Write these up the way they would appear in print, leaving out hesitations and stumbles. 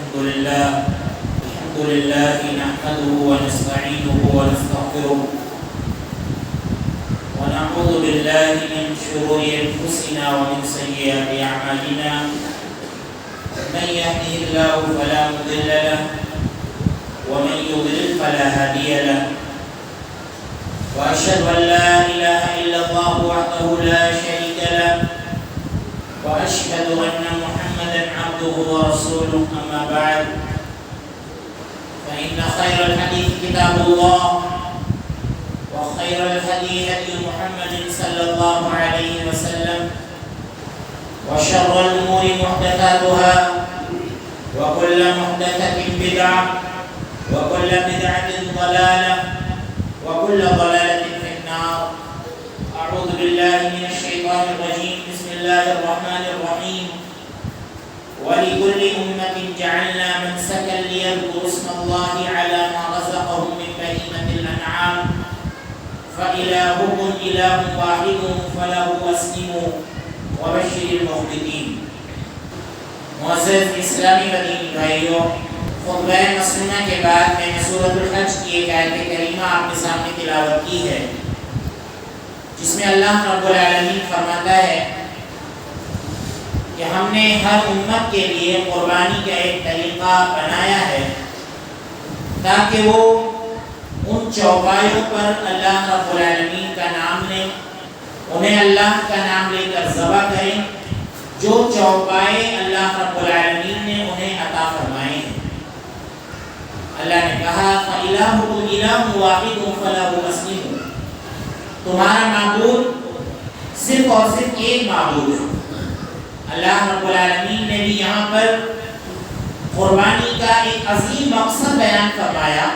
الحمد لله نحمده ونستعينه ونستغفره ونعوذ بالله من شرور أنفسنا ومن سيئات أعمالنا من يهده الله فلا مضل له ومن يضلل فلا هادي له وأشهد أن لا إله إلا الله وحده لا شريك له وأشهد أن محمدا عبده ورسوله أما بعد فإن خير الحديث كتاب الله وخير الهدي هدي محمد صلى الله عليه وسلم وشر الأمور محدثاتها وكل محدثة بدعة وكل بدعة ضلالة وكل ضلالة في النار. أعوذ بالله من الشيطان الرجيم. بسم الله الرحمن الرحيم. ولكل أمة جعلنا منسكا ليذكروا اسم الله على ما رزقهم من بهيمة الأنعام فإلهكم إله واحد فله أسلموا وبشر المخبتين. معزز اسلامی مدینی بھائیوں، خطبہ مسنونہ کے بعد میں نے سورۃ الحج کی ایک آیت کریمہ آپ کے سامنے تلاوت کی ہے، جس میں اللہ رب العالمین فرماتا ہے کہ ہم نے ہر امت کے لیے قربانی کا ایک طریقہ بنایا ہے تاکہ وہ ان چوپایوں پر اللہ رب العالمین کا نام لیں، انہیں اللہ کا نام لے کر ذبح کریں جو چوپائے اللہ رب العالمین نے انہیں عطا فرمائے ہیں۔ اللہ نے کہا فَإِلَٰهُكُمْ إِلَٰهٌ وَاحِدٌ فَلَهُ أَسْلِمُوا، تمہارا معبود صرف اور صرف ایک معبود ہے۔ اللہ رب العالمین نے بھی یہاں پر قربانی کا ایک عظیم مقصد بیان فرمایا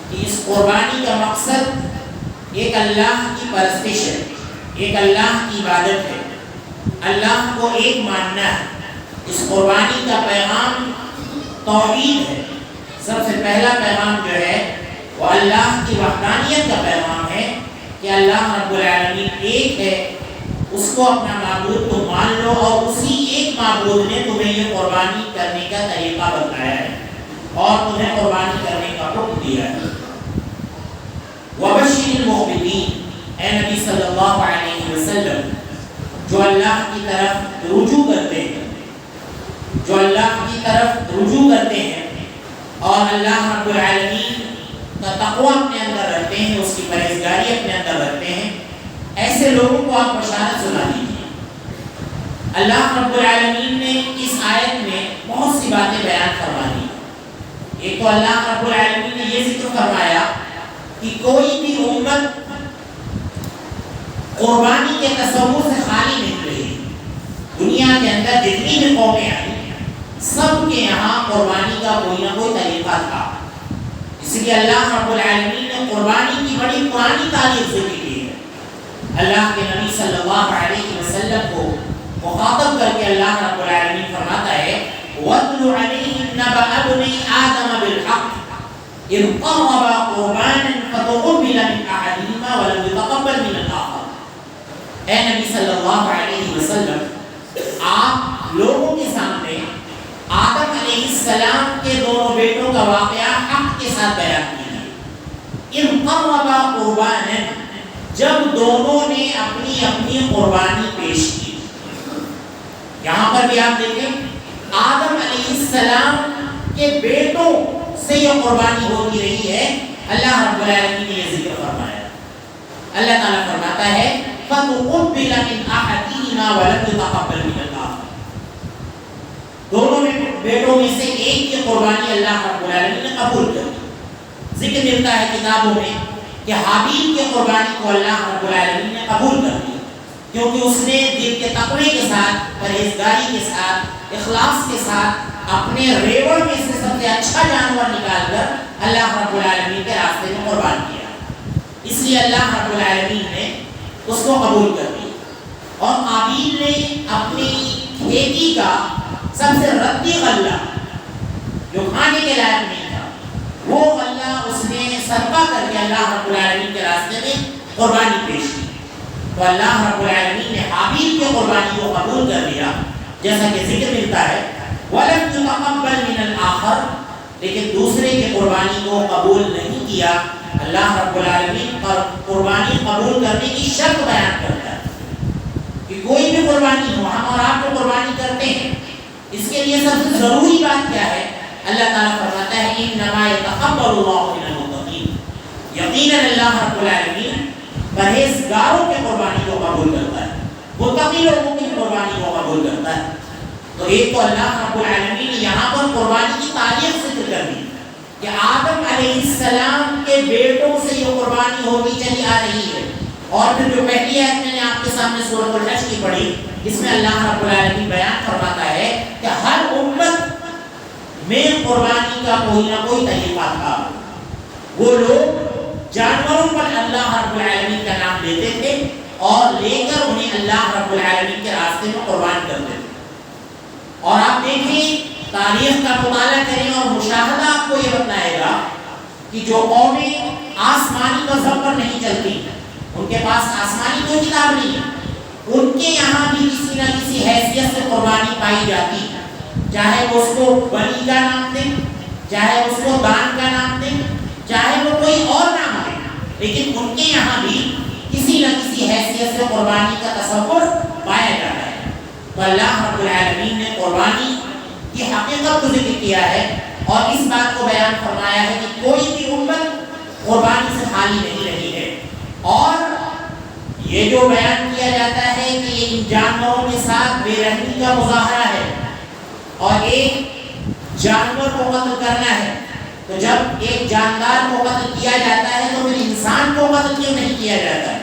کہ اس قربانی کا مقصد ایک اللہ کی پرستش ہے، ایک اللہ کی عبادت ہے، اللہ کو ایک ماننا ہے۔ اس قربانی کا پیغام توحید ہے۔ سب سے پہلا پیغام جو ہے وہ اللہ کی وحدانیت کا پیغام ہے کہ اللہ رب العالمین ایک ہے، اس کو اپنا معبود تو مان لو، اور اسی ایک معبود نے تمہیں یہ قربانی کرنے کا طریقہ بتایا ہے اور تمہیں قربانی کرنے کا حکم دیا ہے۔ وَبَشِّرِ الْمُخْبِتِينَ، اے نبی صلی اللہ علیہ وسلم، جو اللہ کی طرف رجوع کرتے ہیں، جو اللہ کی طرف رجوع کرتے ہیں اور اللہ رب العالمین کا تقوی اپنے اندر رکھتے ہیں، اس کی پرہیزگاری اپنے اندر رکھتے ہیں، ایسے لوگوں کو آپ بشارت سنا دیجیے۔ اللہ رب العالمین نے اس آیت میں بہت سی باتیں بیان فرما دی۔ ایک تو اللہ رب العالمین نے یہ ذکر فرمایا کہ کوئی بھی امت قربانی کے تصور سے خالی نہیں رہی۔ دنیا کے اندر جتنی بھی قومیں آئی سب کے یہاں قربانی کا کوئی نہ کوئی طریقہ تھا، اس لیے اللہ رب العالمین نے قربانی کی بڑی پرانی تاریخ ذکر کی ہے۔ اللہ کے نبی صلی اللہ علیہ وسلم کو مخاطب کر کے اللہ رب العالمین فرماتا ہے وَاتْلُ عَلَيْهِمْ نَبَأَ ابْنَيْ آدَمَ بِالْحَقِّ إِذْ قَرَّبَا قُرْبَانًا فَتُقُبِّلَ مِنْ أَحَدِهِمَا وَلَمْ يُتَقَبَّلْ مِنَ الْآخَرِ۔ اے نبی صلی اللہ علیہ وسلم، آپ لوگوں کے سامنے آدم علیہ السلام کے دونوں بیٹوں کا واقعہ حق کے ساتھ بیان کیجیے۔ اِذْ قَرَّبَا قُرْبَانًا، جب دونوں نے اپنی اپنی قربانی پیش کی۔ یہاں پر بھی آپ دیکھیں آدم علیہ السلام کے بیٹوں سے یہ قربانی ہوتی رہی ہے۔ اللہ رب العالمین نے یہ ذکر فرمایا۔ اللہ تعالیٰ فرماتا ہے فَتُقُبِّلَ مِنْ أَحَدِهِمَا وَلَمْ يُتَقَبَّلْ مِنَ الْآخَرِ، دونوں بیٹوں میں سے ایک کی قربانی اللہ رب العالمین نے قبول کر لی۔ ذکر ملتا ہے کتابوں میں کہ حابیل کی قربانی کو اللہ رب العالمین نے قبول کر لی، کیونکہ اس نے دل کے تقوی کے ساتھ، پرہیزگاری کے ساتھ، اخلاص کے ساتھ اپنے ریوڑ میں سے سب سے اچھا جانور نکال کر اللہ رب العالمین کے راستے میں قربان کیا، اس لیے اللہ رب العالمین نے اس کو قبول کر لی۔ اور قابیل نے اپنی کھیتی کا سب سے ردی غلہ جو کھانے کے لائق نہیں تھا، وہ غلہ اس نے صدقہ کر کے اللہ رب العالمین کے راستے میں قربانی پیش کی۔ تو اللہ رب العالمین نے حابیل کی قربانی کو قبول کر لیا، جیسا کہ ذکر ملتا ہے وَلَمْ يُتَقَبَّلْ لیکن دوسرے کی قربانی کو قبول نہیں کیا، اللہ رب العالمین پر قربانی قبول کرنے کی شرط بیان کرتا ہے کہ کوئی بھی قربانی ہو، ہم اور آپ کو قربانی کرتے ہیں، اس کے لیے سب سے ضروری بات کیا ہے؟ اللہ تعالیٰ فرماتا ہے انما یتقبل اللہ من المتقین، یقیناً اللہ رب العالمین پرہیزگاروں کے قربانی کو قبول کرتا ہے، متقی لوگوں کی قربانی کو قبول کرتا ہے۔ تو ایک تو اللہ رب العالمین نے یہاں پر قربانی کی تاریخ ذکر کر دی کہ آدم علیہ السلام کے بیٹوں سے یہ قربانی ہوتی چلی آ رہی ہے، اور پھر جو پہلی آیت میں نے آپ کے سامنے سورۃ الحج کی پڑھی، اس میں اللہ رب العالمین بیان فرماتا ہے کہ ہر امت میں قربانی کا کوئی نہ کوئی طریقہ تھا۔ وہ لوگ جانوروں پر اللہ رب العالمین کا نام لیتے تھے اور لے کر انہیں اللہ رب العالمین کے راستے میں قربان کرتے تھے۔ اور آپ دیکھیں، تاریخ کا مطالعہ کریں اور مشاہدہ آپ کو یہ بتائے گا کہ جو قومیں آسمانی مذہب پر نہیں چلتی، ان کے پاس آسمانی کوئی کتاب نہیں ہے، ان کے یہاں بھی کسی نہ کسی حیثیت سے قربانی پائی جاتی ہے، چاہے وہ اس کو بلی کا نام دیں، چاہے اس کو دان کا نام دیں، چاہے وہ کوئی اور نام ہے، لیکن ان کے یہاں بھی کسی نہ کسی حیثیت سے قربانی کا تصور پایا جاتا ہے۔ تو اللہ رب العالمین نے قربانی کی حقیقت کو ذکر کیا ہے اور اس بات کو بیان فرمایا ہے کہ کوئی بھی امت قربانی سے خالی نہیں رہی ہے۔ اور یہ جو بیان کیا جاتا ہے کہ یہ ان جانوروں کے ساتھ بے رحمی کا مظاہرہ ہے اور ایک جانور کو قتل کرنا ہے، تو جب ایک جاندار کو قتل کیا جاتا ہے تو پھر انسان کو قتل کیوں نہیں کیا جاتا ہے؟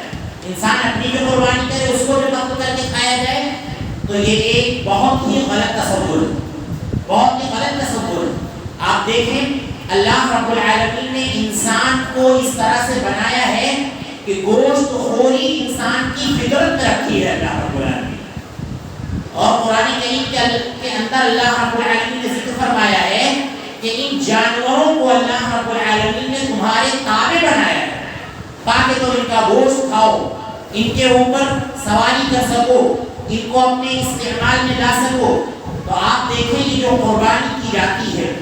انسان اپنی جو قربانی کرے اس کو جو قتل کر کے کھایا جائے، تو یہ ایک بہت ہی غلط تصور ہے، بہت ہی غلط تصور ہے۔ آپ دیکھیں اللہ رب العالمین نے انسان کو اس طرح سے بنایا ہے کہ گوشت خوری انسان کی فطرت میں رکھی ہے اللہ رب العالمین۔ اور قرآن کریم کے اندر اللہ رب العالمین نے ذکر فرمایا ہے کہ ان جانوروں کو اللہ رب العالمین نے تمہارے تابع بنایا ہے تاکہ تم ان کا گوشت کھاؤ، ان کے اوپر سواری کر سکو، ان کو اپنے استعمال میں لا سکو۔ تو آپ دیکھیں یہ جو قربانی کی جاتی ہے،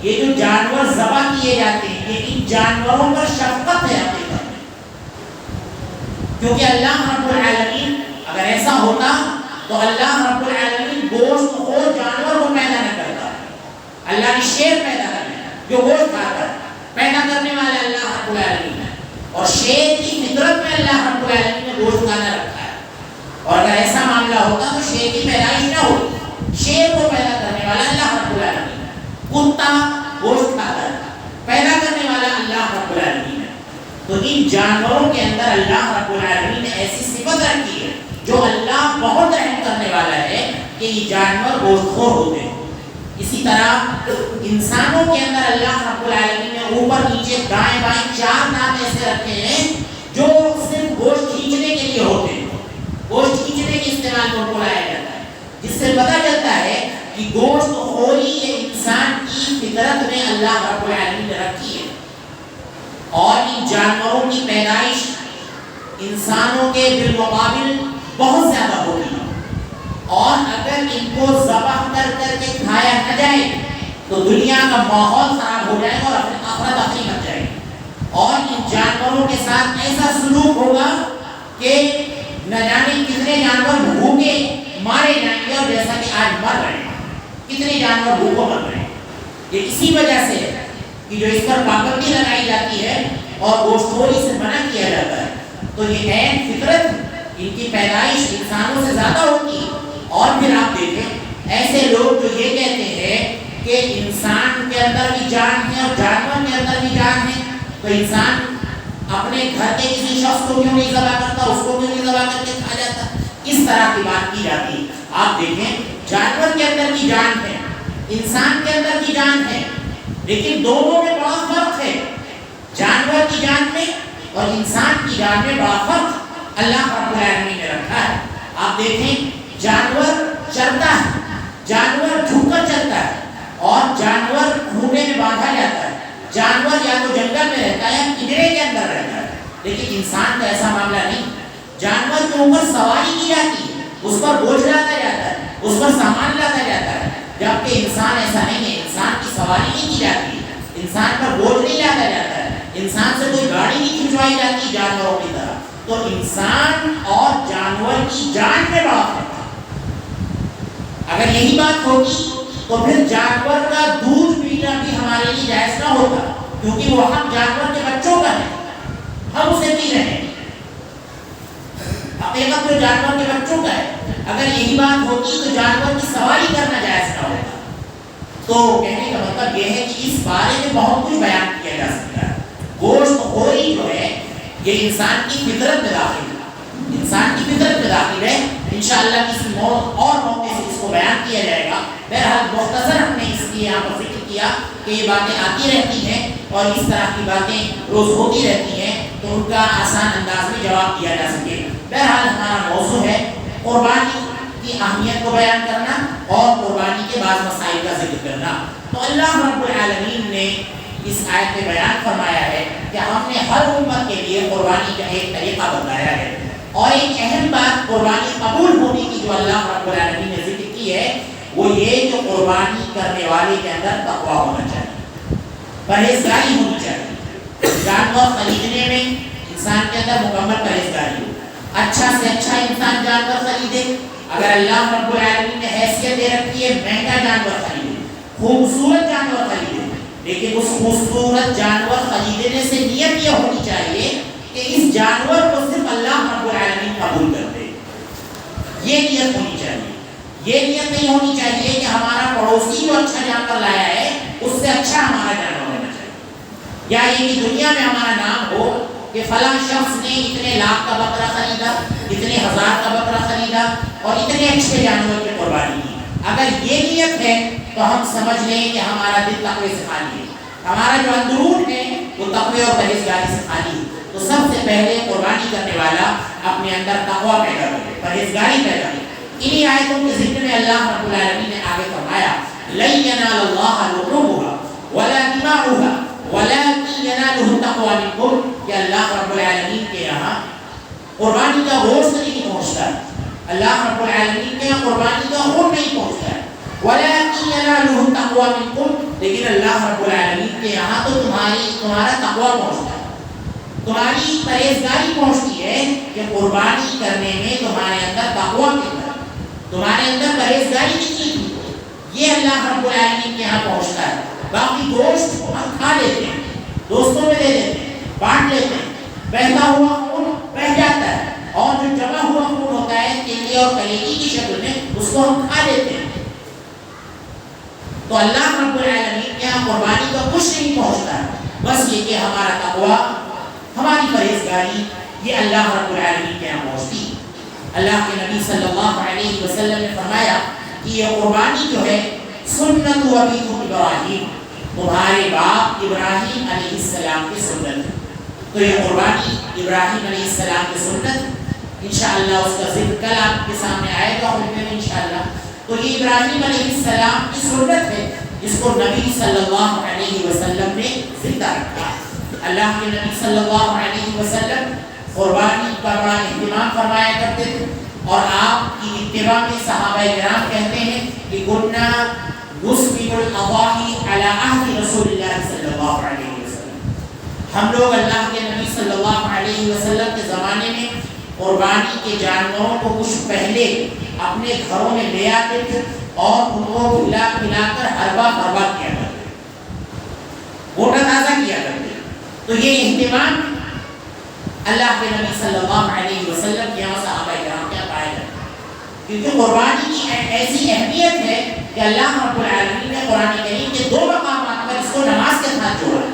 یہ جو جانور ذبح کیے جاتے ہیں، یہ ان جانوروں پر شفقت ہے حقیقت میں، کیونکہ اللہ رب العالمین اگر ایسا ہوتا تو اللہ رب العالمین گوشت خور جانور کو پیدا نہ کرتا۔ اللہ نے شیر پیدا کرنا جو گوشت کھاتا ہے، پیدا کرنے والا اللہ رب العالمین ہے، اور شیر کی فطرت میں اللہ رب العالمین نے گوشت کھانا رکھا ہے۔ اور اگر ایسا معاملہ ہوتا تو شیر کی پیدائش نہ ہوتی، شیر کو پیدا کرنے والا اللہ رب العالمین ہے، کتا گوشت کھاتا ہے، پیدا کرنے والا اللہ رب العالمین ہے۔ تو ان جانوروں کے اندر اللہ رب العالمین نے ایسی صفت رکھی ہے جو اللہ بہت رحم کرنے والا ہے کہ یہ جانور گوشت خور ہوتے ہیں۔ اسی طرح انسانوں کے اندر اللہ رب العالمین نے اوپر نیچے دائیں بائیں 4 دانت ایسے رکھے ہیں جو صرف گوشت کھینچنے کے لیے ہوتے ہیں، گوشت کھینچنے کے استعمال کو بلایا جاتا ہے، جس سے پتہ چلتا ہے کہ گوشت خوری یہ انسان کی فطرت میں اللہ رب العالمین نے رکھی ہے۔ اور ان جانوروں کی پیدائش انسانوں کے بالمقابل بہت زیادہ ہوتی ہے، اور اگر ان کو ذبح کر کر کے کھایا نہ جائے تو دنیا کا ماحول خراب ہو جائے گا اور افراتفری مچ جائے گی، اور ان جانوروں کے ساتھ ایسا سلوک ہوگا کہ نہ جانے کتنے جانور بھوکے مارے جائیں گے، اور جیسا کہ آج مر رہے ہیں، کتنے جانور بھوکوں مر رہے ہیں۔ یہ اسی وجہ سے ہے کہ جو اس پر پابندی لگائی جاتی ہے اور گوشت خوری سے منع کیا جاتا ہے، تو یہ عین فطرت ان کی پیدائش انسانوں سے زیادہ ہوتی ہے۔ اور پھر آپ دیکھیں ایسے لوگ جو یہ کہتے ہیں کہ انسان کے اندر بھی جان ہے اور جانور کے اندر بھی جان ہے، تو انسان اپنے گھر کے کسی شخص کو کیوں نہیں ذبح کرتا، اس کو کیوں نہیں ذبح کر کے کھا جاتا، اس طرح کی بات کی جاتی ہے۔ آپ دیکھیں جانور کے اندر بھی جان ہے، انسان کے اندر بھی جان ہے، لیکن دونوں میں بڑا فرق ہے۔ جانور کی جان میں اور انسان کی جان میں بڑا فرق اللہ رب العالمین نے رکھا ہے۔ آپ دیکھیں جانور چلتا ہے، جانور جھک کر چلتا ہے، اور جانور کھونے میں باندھا جاتا ہے، جانور یا تو جنگل میں رہتا ہے یا پنجرے کے اندر رہتا ہے، لیکن انسان کا ایسا معاملہ نہیں۔ جانور کے اوپر سواری کی جاتی ہے، اس پر بوجھ لاتا جاتا ہے، اس پر سامان لاتا جاتا ہے، جبکہ انسان ایسا نہیں ہے، انسان کی سواری نہیں کی جاتی ہے۔ انسان پر بوجھ نہیں لادا جاتا ہے، انسان سے کوئی گاڑی نہیں کھنچوائی جاتی جانوروں کی طرح. تو انسان اور جانور کی جان میں بڑا فرق ہے. اگر یہی بات ہوگی تو پھر جانور کا دودھ پینا بھی ہمارے لیے جائز نہ ہوتا، کیونکہ وہ حق جانور کے بچوں کا ہے، ہم اسے پی رہے ہیں. حقیقت تو جانور کے بچوں کا ہے. اگر یہی بات ہوتی تو جانور کی سواری کرنا جائز نہ ہوتا. تو کہنے کا مطلب یہ ہے کہ اس بارے میں بہت کچھ بیان کیا جا سکتا ہے. گوشت خوری جو ہے یہ انسان کی فطرت میں داخل ہے، انسان کی فطرت میں داخل ہے. انشاءاللہ کسی اور موقع سے اس کو بیان کیا جائے گا. بہرحال مختصر ہم نے اس لیے یہاں پر ذکر کیا کہ یہ باتیں آتی رہتی ہیں اور اس طرح کی باتیں روز ہوتی رہتی ہیں تو ان کا آسان انداز میں جواب دیا جا سکے. بہرحال ہمارا موضوع ہے قربانی کی اہمیت کو بیان کرنا اور قربانی کے بعض مسائل کا ذکر کرنا. تو اللہ رب العالمین نے اس آیت میں بیان فرمایا ہے کہ ہم نے ہر امت کے لیے قربانی کا ایک طریقہ بتایا ہے. اور ایک اہم بات قربانی قبول ہونے کی جو اللہ رب العالمین نے ذکر کی ہے وہ یہ کہ قربانی کرنے والے کے اندر تقویٰ ہونا چاہیے، پرہیزگاری ہونی چاہیے. جانور خریدنے میں انسان کے اندر مکمل پرہیزگاری ہو، اچھا سے اچھا انسان جانور خریدے. اگر اللہ رب العالمین نے حیثیت دے رکھی ہے مہنگا جانور خریدے، خوبصورت جانور خریدے، لیکن اس خوبصورت جانور خریدنے سے نیت یہ ہونی چاہیے کہ اس جانور کو صرف اللہ رب العالمین قبول کر دے. یہ نیت ہونی چاہیے. یہ نیت نہیں ہونی چاہیے کہ ہمارا پڑوسی جو اچھا جانور لایا ہے اس سے اچھا ہمارا جانور ہونا چاہیے، یا یہ کہ دنیا میں ہمارا نام ہو کہ فلاں شخص نے اتنے لاکھ کا بکرا خریدا، اتنے ہزار کا بکرا خریدا اور اتنے اچھے جانور کی قربانی کی. اگر یہ نیت ہے تو ہم سمجھ لیں کہ ہمارا دل تقوی سے خالی ہے، ہمارا جو اندرون ہے وہ تقوی اور پرہیزگاری سے خالی ہے. تو سب سے پہلے قربانی کرنے والا اپنے اندر تقوی پیدا کرے، پرہیزگاری پیدا کرے. انہی آیتوں کے ذکر میں اللہ رب العالمین نے آگے فرمایا لَن يَنَالَ اللَّهَ لُحُومُهَا وَلَا دِمَاؤُهَا وَلَكِنْ يَنَالُهُ التَّقْوَىٰ مِنكُمْ. کہ اللہ رب العالمین کے یہاں قربانی کا گوشت نہیں پہنچتا ہے، اللہ رب العالمین کے یہاں قربانی کا خون نہیں پہنچتا ہے. وَلَكِنْ يَنَالُهُ التَّقْوَىٰ مِنكُمْ. لیکن اللہ رب العالمین کے یہاں تو تمہارا تقویٰ پہنچتا ہے، تمہاری پرہیزگاری پہنچتی ہے کہ قربانی کرنے میں تمہارے اندر تقویٰ کی، تمہارے اندر پرہیزگاری کی چیز یہ اللہ رب العالمین کے یہاں پہنچتا ہے. باقی گوشت ہم کھا لیتے ہیں، دوستوں میں دے دیتے ہیں، بانٹ لیتے ہیں، بہتا ہوا خون بہ جاتا ہے اور جو جمع ہوا خون ہوتا ہے تیلی اور کلیجی کی شکل میں اس کو ہم کھا لیتے ہیں. تو اللہ رب العالمین کے یہاں قربانی کا کچھ نہیں پہنچتا ہے، بس یہ کہ ہمارا تقویٰ، ہماری پرہیزگاری یہ اللہ رب العالمین کے یہاں پہنچتی ہے. اللہ کے نبی صلی اللہ علیہ وسلم نے فرمایا کہ یہ قربانی جو ہے سنت ابیکم ابراہیم، تمہارے باپ ابراہیم علیہ السلام کی سنت ہے. تو یہ قربانی ابراہیم علیہ السلام کی سنت، انشاءاللہ اس کا ذکر کل آپ کے سامنے آئے گا خطبے میں انشاءاللہ. تو یہ ابراہیم علیہ السلام کی سنت ہے جس کو نبی صلی اللہ علیہ وسلم نے زندہ رکھا. اللہ کے نبی صلی اللہ علیہ وسلم قربانی کا بڑا اہتمام فرمایا کرتے تھے اور آپ کی اتباع میں صحابہ کرام کہتے ہیں کہ كنا نسبغ الاضاحی علی عہد رسول اللہ صلی اللہ علیہ وسلم. ہم لوگ اللہ کے نبی صلی اللہ علیہ وسلم کے زمانے میں قربانی کے جانوروں کو کچھ پہلے اپنے گھروں میں لے آتے تھے اور ان کو کھلا کھلا کر حربہ حربہ کیا کرتے، گوٹا تازہ کیا کرتے. تو یہ اہتمام اللہ کے نبی صلی اللہ علیہ وسلم کے یہاں صحابہ کرام کیا پائے جاتے، کیونکہ قربانی کی ایسی اہمیت ہے کہ اللہ رب العالمین نے قرآن کریم کے دو مقامات پر اس کو نماز کے ساتھ جوڑا.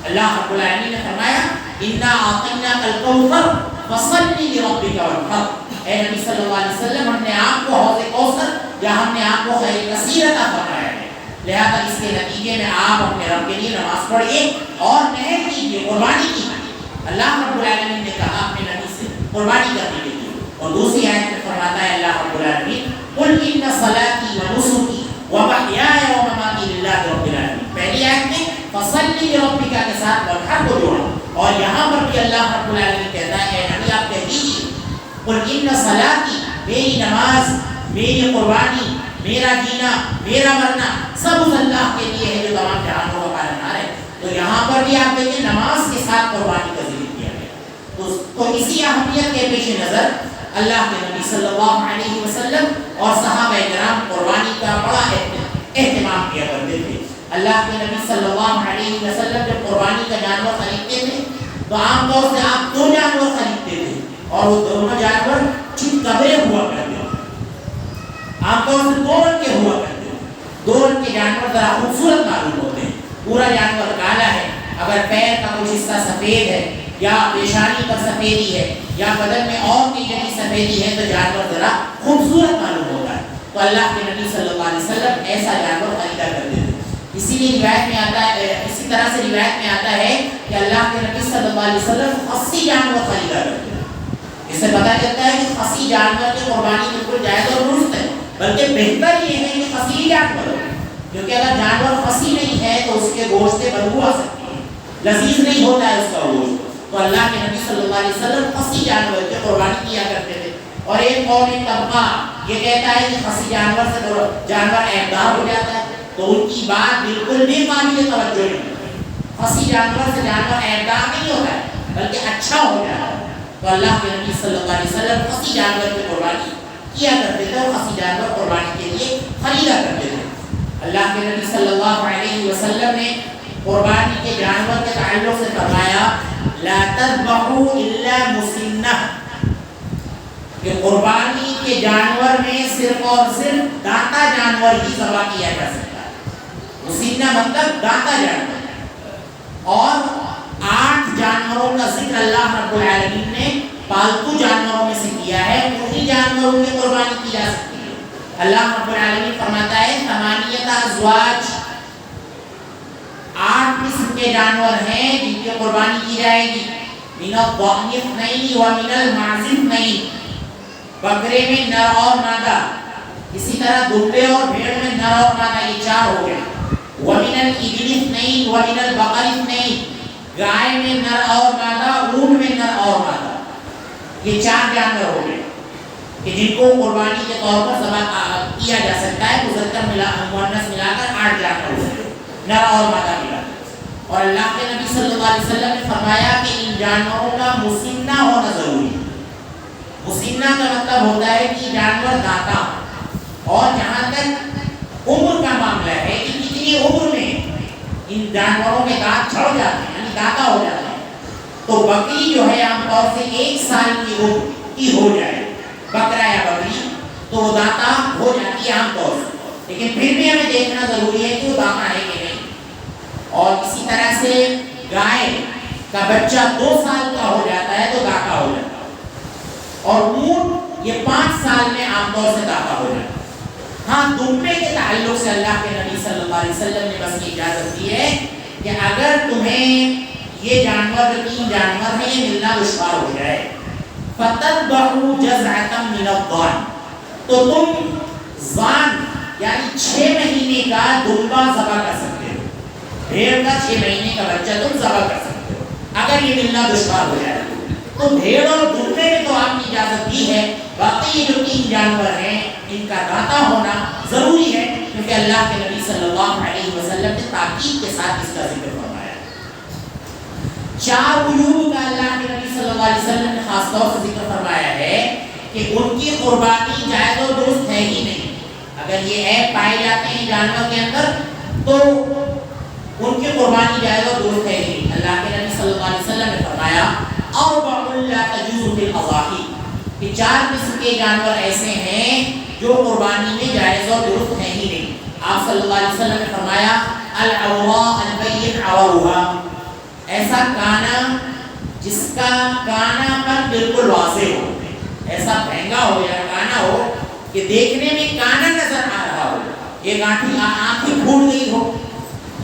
اللہ رب العالمین نے فرمایا اِنَّا أَعْطَيْنَاكَ الْكَوْثَرَ فَصَلِّ لِرَبِّكَ وَانْحَرْ. اے نبی صلی اللہ علیہ وسلم ہم نے آپ کو حوض کوثر یا ہم نے آپ کو خیر کثیر عطا فرمایا ہے، لہذا اس کے نتیجے میں آپ اپنے رب کے لیے نماز پڑھیے اور محنت کیجیے، قربانی کیجیے. اللہ رب العالمین نے کہا اپنے نبی سے قربانی کرنے کے لیے. اور دوسری آیت میں فرماتا ہے اللہ رب العالمین قُلْ إِنَّ صَلَاتِي وَنُسُكِي وَمَحْيَايَ وَمَمَاتِي لِلَّهِ رَبِّ الْعَالَمِينَ. پہلی آیت میں فَصَلِّ لِرَبِّكَ کے ساتھ وَانْحَرْ کو جوڑا، اور یہاں پر بھی اللہ رب العالمین کہتا ہے اے نبی آپ کہہ دیجیے قُلْ إِنَّ صَلَاتِي، میری نماز، میری قربانی، میرا جینا، میرا مرنا سب اس اللہ کے لیے ہے جو تمام جہانوں کا پالنہار ہے. پر بھی آپ دیکھیں نماز کے ساتھ قربانی کا ذکر کیا گیا. تو اسی اہمیت کے پیش نظر اللہ کے نبی صلی اللہ علیہ وسلم اور صحابہ کرام قربانی کا بڑا اہتمام کیا کرتے تھے. اللہ کے نبی صلی اللہ علیہ وسلم جب قربانی کا جانور خریدتے تھے تو عام طور سے آپ 2 جانور خریدتے تھے اور وہ دونوں جانور چٹ کبرے ہوا کرتے تھے. عام طور سے 2 رنگ کے ہوا کرتے تھے. 2 رنگ کے جانور ذرا خوبصورت معلوم ہوتے ہیں. پورا جانور کالا ہے، اگر پیر کا کچھ حصہ سفید ہے یا پیشانی پر سفیدی ہے یا بدن میں اور کی جگہ سفیدی ہے تو جانور ذرا خوبصورت معلوم ہوتا ہے. تو اللہ کے نبی صلی اللہ علیہ وسلم ایسا جانور خریدا کرتے تھے. اسی لیے روایت میں آتا ہے، اسی طرح سے روایت میں آتا ہے کہ اللہ کے نبی صلی اللہ علیہ وسلم خصی جانور خریدا کرتے تھے. اس سے پتہ چلتا ہے کہ خصی جانور کی قربانی بالکل جائز اور درست ہے، بلکہ بہتر یہ ہے کہ خصی جانور ہو، کیونکہ اگر جانور خصی نہیں ہے تو اس کے گوشت سے بدبو آ سکتی ہے، لذیذ نہیں ہوتا ہے اس کا گوشت. تو اللہ کے نبی صلی اللہ علیہ وسلم خصی جانور کی قربانی کیا کرتے تھے. اور ایک قوم طبقہ یہ کہتا ہے کہ خصی جانور سے جانور عیبدار ہو جاتا ہے، تو ان کی بات بالکل بھی قابل توجہ نہیں. خصی جانور سے جانور عیبدار نہیں ہوتا ہے بلکہ اچھا ہو جاتا ہے. تو اللہ کے نبی صلی اللہ علیہ وسلم خصی جانور کی قربانی کیا کرتے تھے اور خصی جانور قربانی کے لیے خریدا کرتے تھے. اللہ کے نبی صلی اللہ علیہ وسلم نے قربانی کے جانور کے تعلق سے فرمایا لا تذبحوا الا مسنہ، کہ قربانی کے جانور میں صرف اور صرف دانتا جانور ہی ذبح کیا جا سکتا ہے. مسنہ مطلب دانتا جانور. اور 8 جانوروں کا ذکر اللہ رب العالمین نے پالتو جانوروں میں سے کیا ہے، انہی جانوروں کی قربانی کی جا سکتی ہے. اللہ رب العالمین فرماتا ہے 8 ازواج، 8 قسم کے جانور ہیں جن کی قربانی کی جائے گی. من الضأن اثنین ومن المعز اثنین، بکرے میں نر اور مادہ، اسی طرح دمبے اور بھیڑ میں نر اور مادہ، یہ 4 ہو گئے. ومن الابل اثنین ومن البقر اثنین، گائے میں نر اور مادہ، اونٹ میں نر اور مادہ. یہ 4 جانور ہو گئے کہ جن کو قربانی کے طور پر ذبح کیا جا سکتا ہے. مذکر مؤنث ملا کر 8 جانور ہو گئے، نر اور مادہ ملا. اور اللہ کے نبی صلی اللہ علیہ وسلم نے فرمایا کہ ان جانوروں کا مسنہ ہونا ضروری ہے. مسنہ کا مطلب ہوتا ہے کہ جانور دانتا. اور جہاں تک عمر کا معاملہ ہے کہ کتنی عمر میں ان جانوروں کے دانت چھڑ جاتے ہیں یعنی دانتا ہو جاتے ہیں، تو بکری جو ہے عام طور سے 1 سال کی عمر کی ہو جائے بکرا یا بکری تو وہ دانتا ہو جاتی ہے عام طور سے. لیکن پھر بھی ہمیں دیکھنا ضروری ہے کہ وہ دانتا ہے کہ نہیں. اور اسی طرح سے گائے کا بچہ 2 سال کا ہو جاتا ہے تو دانتا ہو جاتا ہے. اور اونٹ یہ 5 سال میں عام طور سے دانتا ہو جاتا ہے. ہاں دمبے کے تعلق سے اللہ کے نبی صلی اللہ علیہ وسلم نے بس یہ اجازت دی ہے کہ اگر تمہیں یہ جانور جو 3 جانور ہیں یہ ملنا دشوار ہو جائے فَتَذْبَحُوا جَزْعَةً مِّنَ الضَّأْنِ، تو تم ضان یعنی 6 مہینے کا دمبا ذبح کر سکتے ہو. بھیڑ کا 6 مہینے کا بچہ تم ذبح کر سکتے ہو اگر یہ ملنا دشوار ہو جائے. تو بھیڑ اور دمبے میں تو آپ نے اجازت دی ہے، باقی یہ جو 3 جانور ہیں ان کا دانتا ہونا ضروری ہے کیونکہ اللہ کے نبی صلی اللہ علیہ وسلم نے تاکید کے ساتھ اس کا ذکر فرمایا. 4 عیوب کا اللہ کے نبی صلی اللہ علیہ وسلم نے خاص طور سے ذکر فرمایا ہے کہ ان کی قربانی جائز و درست ہے ہی نہیں. اگر یہ عیب پائے جاتے ہیں جانور کے اندر تو ان کی قربانی جائز و درست ہے ہی نہیں. اللہ کے نبی صلی اللہ علیہ وسلم نے فرمایا اربع لا تجوز فی الاضاحی، کہ 4 قسم کے جانور ایسے ہیں جو قربانی میں جائز اور درست ہے ہی نہیں. آپ صلی اللہ علیہ وسلم نے فرمایا العوراء البین عورها، ایسا کانا جس کا کانا پر بالکل واضح ہو، ایسا بھینگا ہو یا کانا ہو کہ دیکھنے میں کانا نظر آ رہا ہو، ایک آنکھ پھوٹ گئی ہو،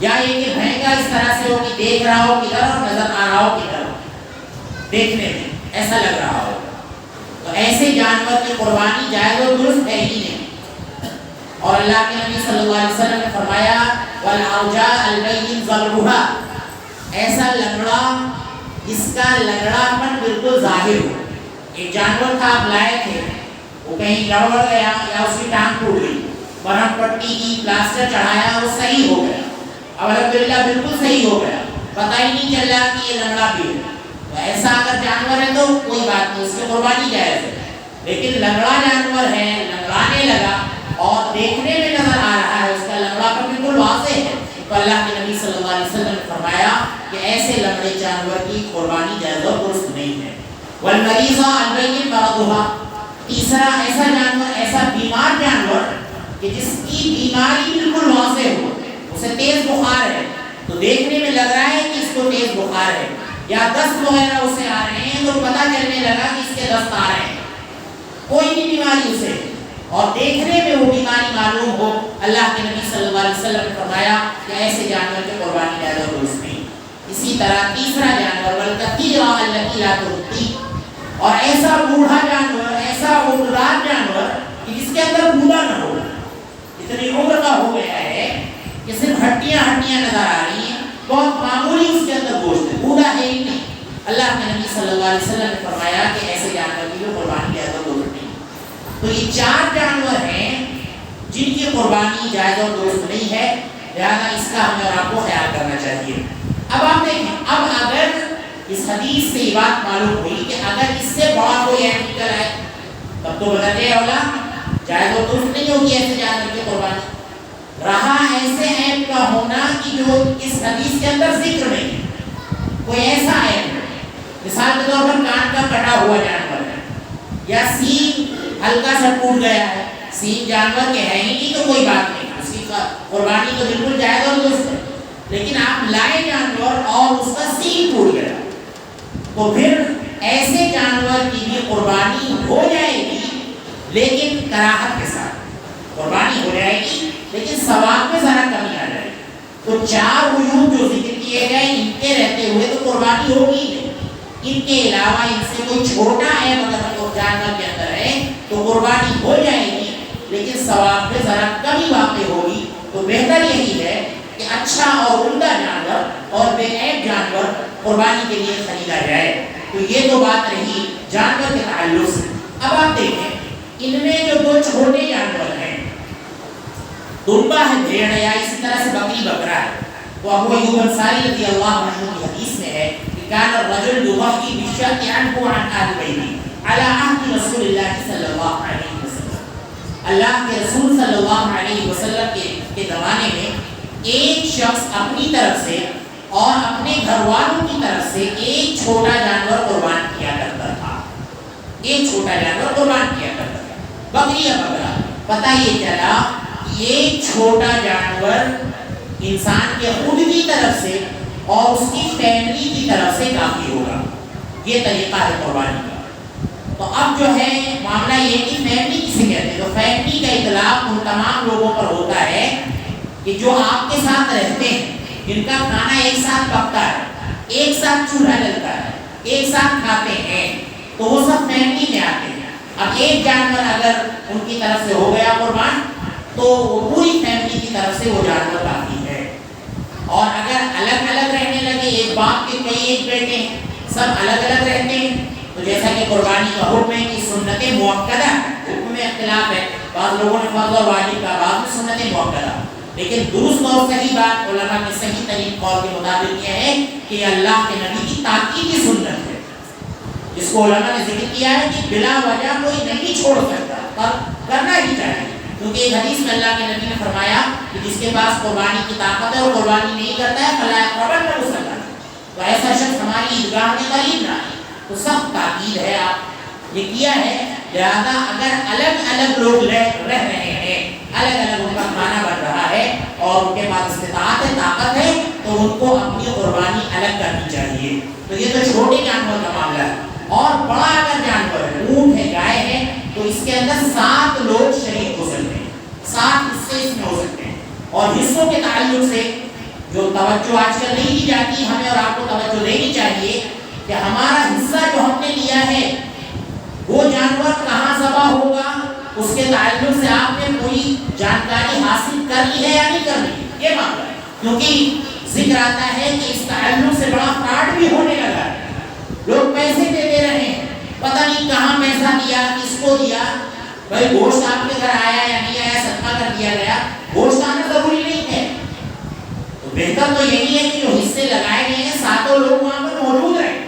یا یہ کہ بھینگا اس طرح سے ہو کہ دیکھ رہا ہو کدھر اور نظر آ رہا ہو کدھر، دیکھنے میں ایسا لگ رہا ہو، تو ایسے جانور کی قربانی جائز و درست ہے ہی نہیں. اور اللہ کے نبی صلی اللہ علیہ وسلم نے فرمایا والعوجاء البین ضربها، ایسا لنگڑا جس کا لنگڑا پن بالکل ظاہر ہو. ایک جانور تھا آپ لائے تھے، وہ کہیں لڑ گیا یا اس کی ٹانگ ٹوٹ گئی، مرہم پٹی کی پلاسٹر چڑھایا وہ صحیح ہو گیا، اب الحمدللہ بالکل صحیح ہو گیا، پتہ ہی نہیں چل رہا کہ یہ لنگڑا بھی ہے، تو ایسا اگر جانور ہے تو کوئی بات نہیں، اس کی قربانی جائز ہے۔ لیکن لنگڑا جانور ہے، لنگڑانے لگا اور دیکھنے میں نظر آ رہا ہے اس کا لنگڑا پر بالکل واضح ہے، تو اللہ کے نبی صلی اللہ علیہ وسلم نے فرمایا کہ ایسے لنگڑے جانور کی قربانی جائز اور درست نہیں ہے۔ والمریضہ البین مرضھا، تیسرا ایسا جانور، ایسا بیمار جانور کہ جس کی بیماری بالکل واضح ہو، اسے تیز بخار ہے، تو دیکھنے میں لگ رہا ہے کہ اس کو تیز بخار ہے، یا دست وغیرہ اسے آ رہے ہیں تو پتہ چلنے لگا کہ اس کے دست آ رہے ہیں، کوئی بھی بیماری اسے اور دیکھنے میں وہ بیماری معلوم ہو، اللہ کے نبی صلی اللہ علیہ وسلم نے فرمایا کہ ایسے جانور کی قربانی جائز اور درست نہیں۔ اسی طرح تیسرا جانور والکثیرہ التی لا ترتی، اور ایسا بوڑھا جانور، ایسا عمردار جانور کہ جس کے اندر بوڑھا نہ ہو، اتنی عمر کا ہو گیا ہے کہ صرف ہڈیاں ہڈیاں نظر آ رہی ہیں، بہت معمولی اس کے اندر گوشت ہے، بوڑھا ہے ہی نہیں، اللہ کے نبی صلی اللہ علیہ وسلم نے فرمایا کہ ایسے جانور کی قربانی جائز اور درست نہیں۔ تو یہ چار جانور ہیں جن کی قربانی جائز اور درست نہیں ہے، لہذا اس کا ہمیں اور آپ کو خیال کرنا چاہیے۔ اب آپ دیکھیں، اب اگر اس حدیث سے یہ بات معلوم ہوئی کہ اگر اس سے بڑا کوئی عیب نکل آئے تب تو بدل جائے اولا جائز اور درست نہیں ہوگی ایسے جانور کی قربانی۔ رہا ایسے عیب کا ہونا کہ جو اس حدیث کے اندر ذکر نہیں ہے، کوئی ایسا عیب، مثال کے طور پر کان کا کٹا ہوا جانور ہے، یا سینگ ہلکا سا ٹوٹ گیا ہے، سینگ جانور کے ہے ہی نہیں تو کوئی بات نہیں، اس کی قربانی تو بالکل جائز اور درست ہے، لیکن آپ لائے جانور اور اس کا سینگ ٹوٹ گیا تو پھر ایسے جانور کی بھی قربانی ہو جائے گی، لیکن کراہت کے ساتھ قربانی ہو جائے گی، لیکن ثواب میں ذرا کمی آ جائے گی۔ تو چار عیوب جو ذکر کیے گئے ان کے رہتے ہوئے تو قربانی ہوگی نہیں، ان کے علاوہ ان سے کوئی چھوٹا ہے مگر جانور کے اندر ہے تو قربانی ہو جائے گی، لیکن ثواب میں ذرا کمی واقع ہوگی۔ تو بہتر یہی ہے کہ اچھا اور عمدہ جانور اور بے عیب جانور قربانی کے لیے خریدا جائے۔ تو یہ تو بات رہی جانور کے تعلق سے۔ اب آپ دیکھیں ان میں جو دو چھوٹے جانور ہیں، دنبا ہے بھیڑ ہے، یا اسی طرح سے بکری بکرا ہے، تو ابو ایوب انصاری رضی اللہ عنہ کی حدیث میں ہے کہ کان الرجل یضحی بالشاة عنه عن آل بیتہ علی عہد رسول اللہ صلی اللہ علیہ وسلم، اللہ کے رسول صلی اللہ علیہ وسلم کے زمانے میں ایک شخص اپنی طرف سے اور اپنے گھر والوں کی طرف سے ایک چھوٹا جانور قربان کیا کرتا تھا، ایک چھوٹا جانور قربان کیا کرتا تھا، بکری یا بکرا۔ پتہ یہ چلا یہ چھوٹا جانور انسان کے خود کی طرف سے اور اس کی فیملی کی طرف سے کافی ہوگا، یہ طریقہ ہے قربانی کا۔ تو اب جو ہے معاملہ یہ کہ فیملی کسے کہتے ہیں، تو فیملی کا اطلاق ان تمام لوگوں پر ہوتا ہے کہ جو آپ کے ساتھ رہتے ہیں، جن کا کھانا ایک ساتھ پکتا ہے، ایک ساتھ چولہا جلتا ہے، ایک ساتھ کھاتے ہیں، تو وہ سب فیملی میں آتے ہیں۔ اب ایک جانور اگر ان کی طرف سے ہو گیا قربان تو وہ پوری فیملی کی طرف سے وہ جانور کافی ہے۔ اور اگر الگ الگ رہنے لگے، ایک باپ کے کئی ایک بیٹے ہیں، سب الگ الگ رہتے ہیں، تو جیسا کہ قربانی کا حکم ہے کہ سنت مؤکدہ، حکم میں اختلاف ہے، بعض لوگوں نے فرض اور واجب کا، بعض میں سنت مؤکدہ، لیکن درست اور صحیح بات علماء کے صحیح ترین قول کے مطابق یہ ہے کہ اللہ کے نبی کی تاکیدی سنت ہے، جس کو علماء نے ذکر کیا ہے کہ بلا وجہ کوئی نہیں چھوڑ سکتا پر کرنا ہی چاہیے، کیونکہ ایک حدیث میں اللہ کے نبی نے فرمایا کہ جس کے پاس قربانی کی طاقت ہے اور قربانی نہیں کرتا ہے فلا يقربن مصلی، تو ایسا شخص ہماری عیدگاہ میں قریب نہ آئے۔ تو سخت تاکید ہے، آپ یہ کیا ہے، لہذا اگر الگ الگ لوگ رہ رہے ہیں، الگ الگ ان کا کھانا بن رہا ہے اور ان کے پاس استطاعت ہے، طاقت ہے، تو ان کو اپنی قربانی الگ کرنی چاہیے۔ تو یہ تو چھوٹے جانور کا معاملہ ہے، اور بڑا اگر جانور ہے، اونٹ ہے، گائے ہے، تو اس کے اندر 7 لوگ شریک ہو سکتے ہیں، 7 حصے اس میں ہو سکتے ہیں۔ اور حصوں کے تعلق سے جو توجہ آج کل نہیں دی جاتی، ہمیں اور آپ کو توجہ دینی چاہیے کہ ہمارا حصہ جو ہم نے لیا ہے وہ جانور کہاں ذبح ہوگا، اس کے تعلق سے آپ نے کوئی جانکاری حاصل کر لی ہے یا نہیں کر لی، یہ معاملہ ہے، کیونکہ ذکر آتا ہے کہ اس تعلق سے بڑا فراڈ بھی ہونے لگا ہے، لوگ پیسے دیتے رہے ہیں، پتہ نہیں کہاں پیسہ دیا، کس کو دیا، بھائی گوشت آپ کے گھر آیا یا نہیں آیا، صدقہ کر دیا گیا، گوشت آنا ضروری نہیں ہے۔ تو بہتر تو یہی ہے کہ جو حصہ اس لیے لگائے گئے ہیں ساتوں لوگ وہاں پر موجود رہے،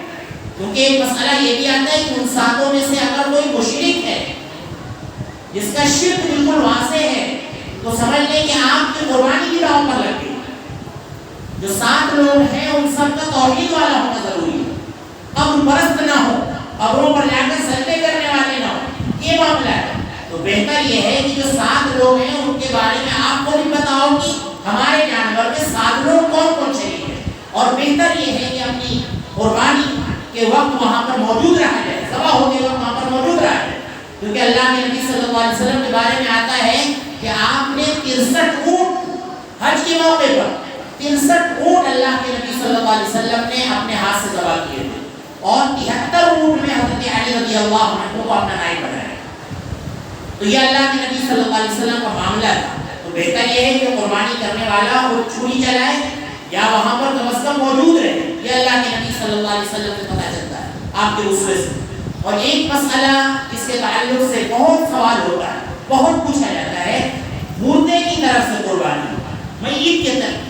کیونکہ ایک مسئلہ یہ بھی آتا ہے کہ ان ساتوں میں سے اگر کوئی مشرک ہے جس کا شرک بالکل واضح ہے تو سمجھ لیں کہ آپ کی قربانی بھی داؤ پر لگ گئی۔ جو 7 لوگ ہیں ان سب کا توحید والا ہونا ضروری ہے، قبر پرست نہ ہو، قبروں پر جا کر سجدے کرنے والے نہ ہو، یہ معاملہ ہے۔ تو بہتر یہ ہے کہ جو 7 لوگ ہیں ان کے بارے میں آپ کو بھی بتاؤ کہ ہمارے جانور کے 7 لوگ کون کون شریک ہیں، اور بہتر یہ ہے کہ اپنی قربانی کے وقت وہاں پر موجود رہا جائے، ذبح ہوتے وقت وہاں پر موجود رہا جائے، کیونکہ اللہ کے نبی صلی اللہ علیہ وسلم کے بارے میں آتا ہے کہ آپ نے 63 اونٹ حج کے موقع پر 63 اونٹ اللہ کے نبی صلی اللہ علیہ وسلم نے اپنے ہاتھ سے ذبح کیے تھے، اور 73 اونٹ میں حضرت علی رضی اللہ عنہ کو اپنا نائب بنایا۔ تو یہ اللہ کے نبی صلی اللہ علیہ وسلم کا معاملہ تھا۔ تو بہتر یہ ہے کہ قربانی کرنے والا وہ چھری چلائے یا وہاں پر کم از کم موجود رہے، یہ اللہ کے نبی صلی اللہ علیہ وسلم سے پتہ چلتا ہے آپ کے اسوے سے۔ اور ایک مسئلہ اس کے تعلق سے بہت سوال ہوتا ہے، بہت پوچھا جاتا ہے، مردے کی طرف سے قربانی، میت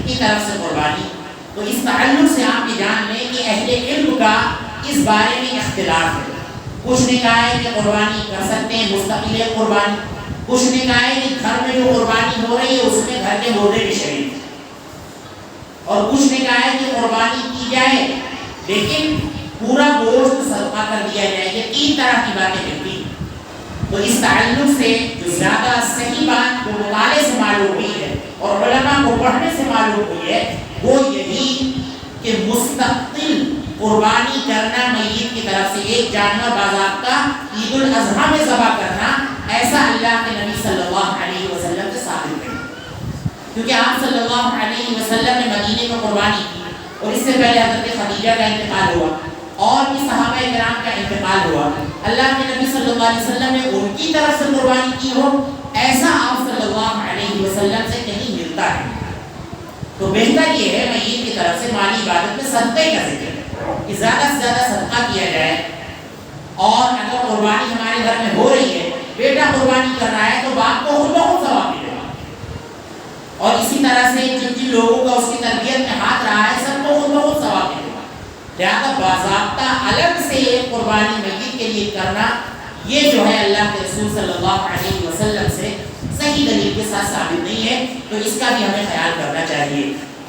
کی طرف سے قربانی۔ تو اس تعلق سے آپ یہ جان لیں کہ اہل علم کا اس بارے میں اختلاف ہے۔ کچھ نے کہا ہے کہ قربانی کر سکتے ہیں، مستقل قربانی، کچھ نے کہا ہے کہ گھر میں جو قربانی ہو رہی ہے اس میں گھر کے مردے بھی شریک ہیں، اور کچھ نے کہا ہے کہ قربانی کی جائے لیکن پورا گوشت صدقہ کر دیا جائے۔ یہ 3 طرح کی باتیں ملتی ہیں۔ تو اس تعلق سے جو زیادہ صحیح بات جو مطالعے سے معلوم ہوئی ہے اور علماء کو پڑھنے سے معلوم ہوئی ہے وہ یہی کہ مستقل قربانی کرنا میت کی طرف سے ایک جانور باضابطہ عید الاضحیٰ میں ذبح کرنا، ایسا اللہ کے نبی صلی اللہ علیہ وسلم سے ثابت ہے، کیونکہ آپ صلی اللہ علیہ وسلم نے مدینے میں قربانی کی، اور اس سے پہلے حضرت خدیجہ کا انتقال ہوا اور بھی صحابہ کرام کا انتقال ہوا۔ اللہ کے نبی صلی اللہ علیہ وسلم نے ان کی طرف سے قربانی کی ہو، ایسا آپ صلی اللہ علیہ وسلم سے کہیں ملتا ہے۔ تو بہتر یہ ہے میت کی طرف سے مالی عبادت میں صدقے کا ذکر ہے کہ زیادہ سے زیادہ صدقہ کیا جائے، اور اگر قربانی ہمارے گھر میں ہو رہی ہے، بیٹا قربانی کر رہا ہے تو باپ کو خود بہت ثواب ملے گا، اور اسی طرح سے جن لوگوں کا اس کی تربیت میں ہاتھ رہا ہے سب کو خود بہت ثواب ملے گا۔ لہٰذا باضابطہ الگ سے ایک قربانی میت کے لیے کرنا، یہ جو ہے اللہ کے رسول صلی اللہ علیہ وسلم سے صحیح دلیل کے ساتھ ثابت نہیں ہے، تو اس کا بھی ہمیں خیال کرنا چاہیے۔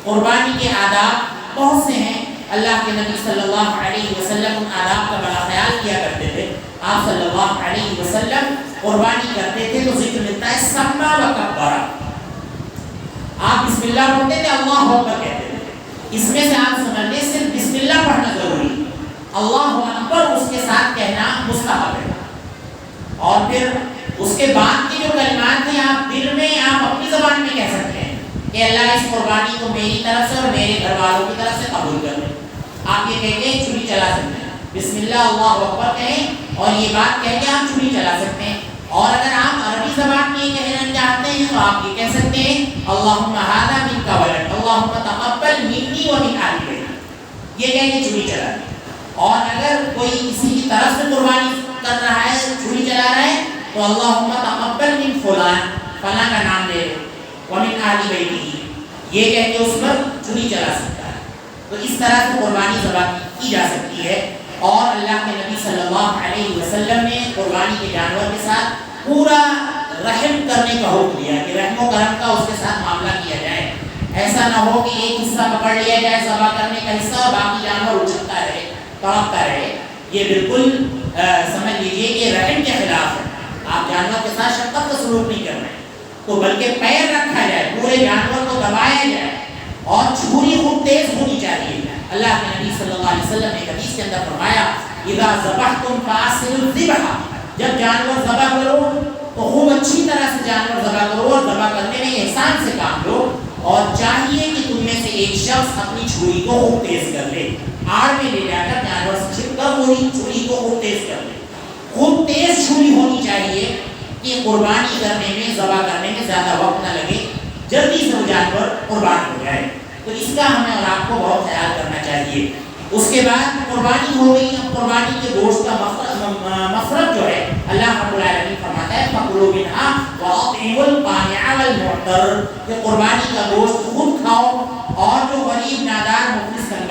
قربانی کے آداب بہت سے ہیں، اللہ کے نبی صلی اللہ علیہ وسلم ان آداب کا بڑا خیال کیا کرتے تھے۔ آپ صلی اللہ علیہ وسلم قربانی کرتے تھے تو ذکر ملتا ہے سما و کبرا، آپ بسم اللہ پڑھتے تھے، اللہ اکبر کہتے تھے۔ اس میں سے آپ سمجھ لیں صرف بسم اللہ پڑھنا ضروری ہے، اللہ اکبر اس کے ساتھ کہنا مستحب ہے، اور پھر اس کے بعد کی جو کلمات ہیں آپ دل میں، آپ اپنی زبان میں کہہ سکتے ہیں کہ اللہ اس قربانی کو میری طرف سے اور میرے گھر والوں کی طرف سے قبول کر لیں۔ آپ یہ کہہ کے چھری چلا سکتے ہیں، بسم اللہ اللہ اکبر کہیں اور یہ بات کہہ کے آپ چھری چلا سکتے ہیں۔ اور اگر آپ عربی زبان میں کہنا چاہتے ہیں تو آپ یہ کہہ سکتے ہیں اللہم ھذا منک ولد اللہم تقبل منی ومن آل بیتی، یہ کہہ کے چھری چلا دیں۔ اور اگر کوئی کسی کی طرف سے قربانی کر رہا ہے، چھری چلا رہا ہے، تو اللہم تقبل من فلان، فلاں کا نام لے لو، ومن آل بیتی، یہ کہہ کے اس پر چھری چلا سکتا ہے۔ تو اس طرح سے قربانی ذبح کی جا سکتی ہے، اور اللہ کے نبی صلی اللہ علیہ وسلم نے قربانی کے جانور کے ساتھ پورا رحم کرنے کا حکم دیا کہ رحم و کرم کا اس کے ساتھ معاملہ کیا جائے۔ ایسا نہ ہو کہ ایک حصہ پکڑ لیا جائے ذبح کرنے کا حصہ اور باقی جانور اچھلتا رہے، تڑپتا رہے، یہ بالکل سمجھ لیجیے کہ رحم کے خلاف ہے۔ آپ جانور کے ساتھ شفقت کا سلوک نہیں کر رہے ہیں، تو بلکہ پیر رکھا جائے، پورے جانور کو دبایا جائے، اور چھری خوب تیز ہونی چاہیے۔ اللہ کے نبی صلی اللہ علیہ وسلم نے حدیث کے اندر فرمایا اذا ذبحتم فاحسنوا الذبح، جب جانور ذبح کرو تو خوب اچھی طرح سے جانور ذبح کرو، اور ذبح کرنے میں احسان سے کام لو، اور چاہیے کہ تم میں سے ایک شخص اپنی چھری کو خوب تیز کر لے، آڑ میں لے جا کر جانور سے چھپ کر وہی چھری کو خوب تیز کر لے۔ خوب تیز چھری ہونی چاہیے کہ قربانی کرنے میں، ذبح کرنے میں زیادہ وقت نہ لگے، جلدی سے وہ جانور قربان ہو جائے۔ تو اس کا ہمیں اور آپ کو بہت خیال کرنا چاہیے۔ اس کے بعد قربانی ہو گئی، اب قربانی کے گوشت کا مفرد جو ہے اللہ رب العالمین فرماتا ہے فَكُلُوا مِنْهَا وَأَطْعِمُوا الْقَانِعَ وَالْمُعْتَرَّ، کہ قربانی کا گوشت خود کھاؤ، اور جو غریب نادار مفلس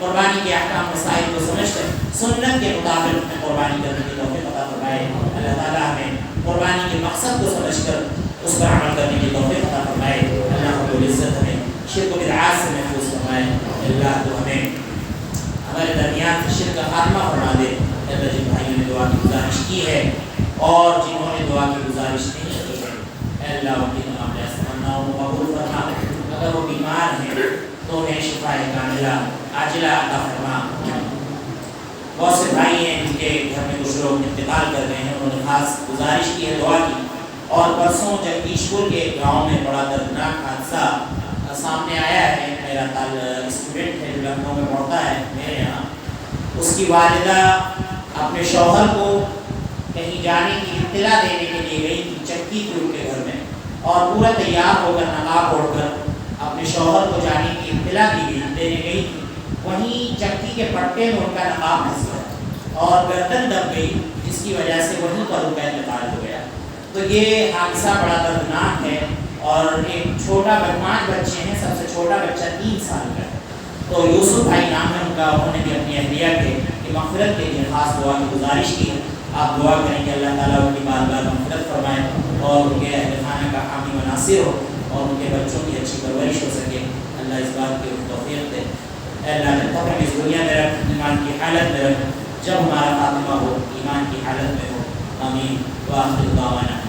قربانی کے احکام مسائل کو سمجھ کر سنت کے مطابق ہمیں قربانی کرنے کی توفیق عطا فرمائے. اللہ تعالیٰ ہمیں قربانی کے مقصد کو سمجھ کر اس پر عمل کرنے کی توفیق عطا فرمائے. اللہ رب العزت ہمیں شرک و بدعات سے محفوظ فرمائے. اللہ تو ہمیں ہمارے درمیان سے شرک کا خاتمہ فرما دے. اللہ جن بھائیوں نے دعا کی گزارش کی ہے اور جنہوں نے دعا کی گزارش نہیں کی ہے, اللہ ان کی تمام تمناؤں کو قبول فرما. اگر وہ بیمار ہیں تو انہیں شفا کاملہ عاجلہ عطا فرما. بہت سے بھائی ہیں جن کے گھر میں کچھ لوگ انتقال کر گئے ہیں, انہوں نے خاص گزارش کی ہے دعا کی. اور پرسوں جگدیش پور کے گاؤں میں بڑا دردناک حادثہ سامنے آیا ہے. میرا اسٹوڈنٹ ہے جو لکھنؤ میں پڑھتا ہے میرے یہاں, اس کی والدہ اپنے شوہر کو کہیں جانے کی اطلاع دینے کے لیے گئی تھی چکی تھی ان کے گھر میں, اور پورا تیار ہو کر نقاب اوڑھ کر اپنے شوہر کو جانے کی اطلاع دینے گئی تھی. وہیں چکی کے پٹے میں ان کا نقاب پھنس گیا اور گردن دب گئی, جس کی وجہ سے وہیں پر ان کا انتقال ہو گیا. تو یہ حادثہ بڑا دردناک ہے. اور ایک چھوٹا 5 بچے ہیں, سب سے چھوٹا بچہ 3 سال کا ہے. تو یوسف بھائی نام ہے ان کا, انہوں نے بھی اپنی اہلیہ کے مغفرت کے لیے خاص دعا کی گزارش کی ہے. آپ دعا کریں کہ اللہ تعالیٰ ان کی بارگاہ مغفرت فرمائے اور ان کے اہل خانہ کا حامی و ناصر ہو اور ان کے بچوں کی اچھی پرورش ہو سکے. اللہ اس بات کی توفیق دے. اللہ نے تب اس دنیا میں رکھ, ایمان کی حالت میں رکھ, جب ہمارا خاتمہ ہو ایمان کی حالت میں ہو. آمین. وآخر دعوانا